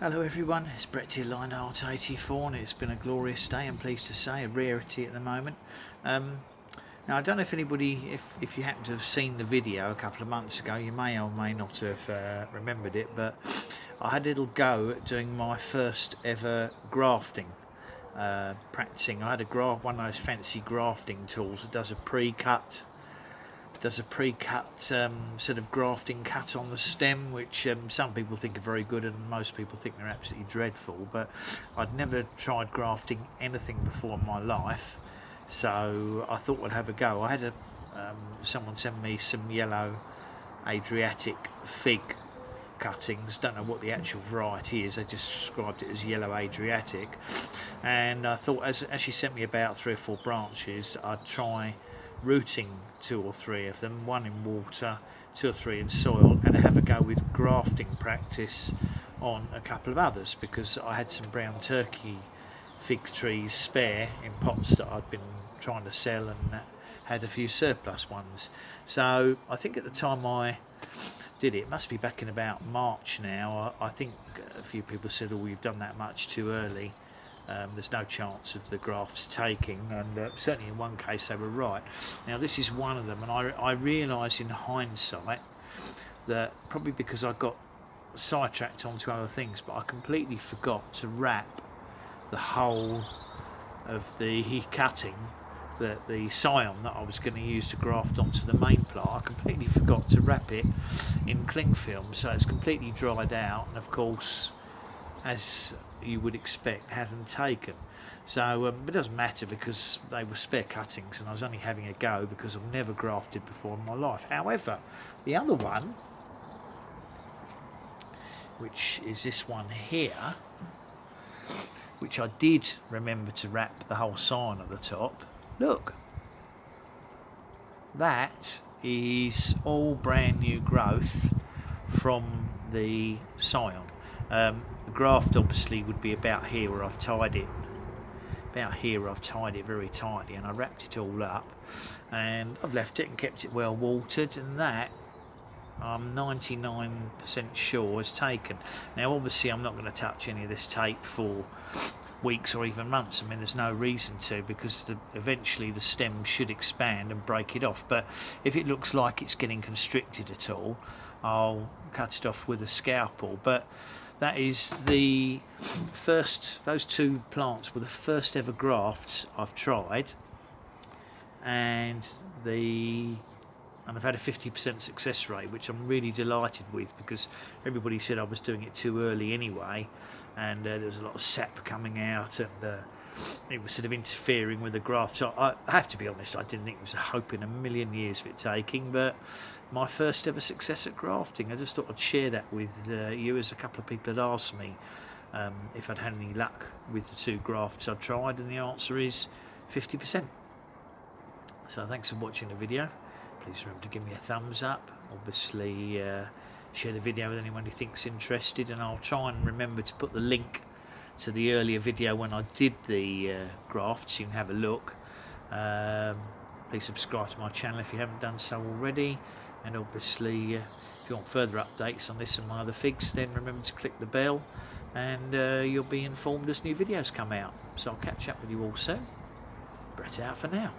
Hello everyone, it's Brett here, Line Art 84, and it's been a glorious day, I'm pleased to say, a rarity at the moment. Now I don't know if anybody, if you happen to have seen the video a couple of months ago, you may or may not have remembered it, but I had a little go at doing my first ever grafting, practicing. I had one of those fancy grafting tools that does a pre-cut sort of grafting cut on the stem, which some people think are very good and most people think they're absolutely dreadful, but I'd never tried grafting anything before in my life, so I thought I'd have a go. I had someone send me some yellow Adriatic fig cuttings. Don't know what the actual variety is, they just described it as yellow Adriatic, and I thought as she sent me about 3 or 4 branches, I'd try rooting 2 or 3 of them, 1 in water, 2 or 3 in soil, and have a go with grafting practice on a couple of others, because I had some brown turkey fig trees spare in pots that I'd been trying to sell, and had a few surplus ones. So I think at the time I did it must be back in about March now. I think a few people said, oh, you've done that much too early. There's no chance of the grafts taking, and certainly in one case they were right. Now this is one of them, and I realised in hindsight that probably because I got sidetracked onto other things, but I completely forgot to wrap the whole of the cutting, the scion that I was going to use to graft onto the main plant. I completely forgot to wrap it in cling film, so it's completely dried out, and of course, as you would expect, hasn't taken. So it doesn't matter because they were spare cuttings and I was only having a go because I've never grafted before in my life. However, the other one, which is this one here, which I did remember to wrap the whole sign at the top, look, that is all brand new growth from the scion. The graft obviously would be about here where I've tied it. About here I've tied it very tightly, and I wrapped it all up, and I've left it and kept it well watered, and that I'm 99% sure is taken. Now obviously I'm not going to touch any of this tape for weeks or even months. I mean, there's no reason to, because eventually the stem should expand and break it off, but if it looks like it's getting constricted at all, I'll cut it off with a scalpel. But that is the first, those 2 plants were the first ever grafts I've tried, and I've had a 50% success rate, which I'm really delighted with, because everybody said I was doing it too early anyway, and there was a lot of sap coming out, and it was sort of interfering with the graft. So I have to be honest, I didn't think it was a hope in a million years of it taking, but my first ever success at grafting. I just thought I'd share that with you, as a couple of people had asked me if I'd had any luck with the 2 grafts I've tried, and the answer is 50%. So thanks for watching the video. Please remember to give me a thumbs up. Obviously share the video with anyone who thinks interested, and I'll try and remember to put the link to the earlier video when I did the grafts, so you can have a look. Please subscribe to my channel if you haven't done so already, and obviously if you want further updates on this and my other figs, then remember to click the bell, and you'll be informed as new videos come out. So I'll catch up with you all soon. Brett out for now.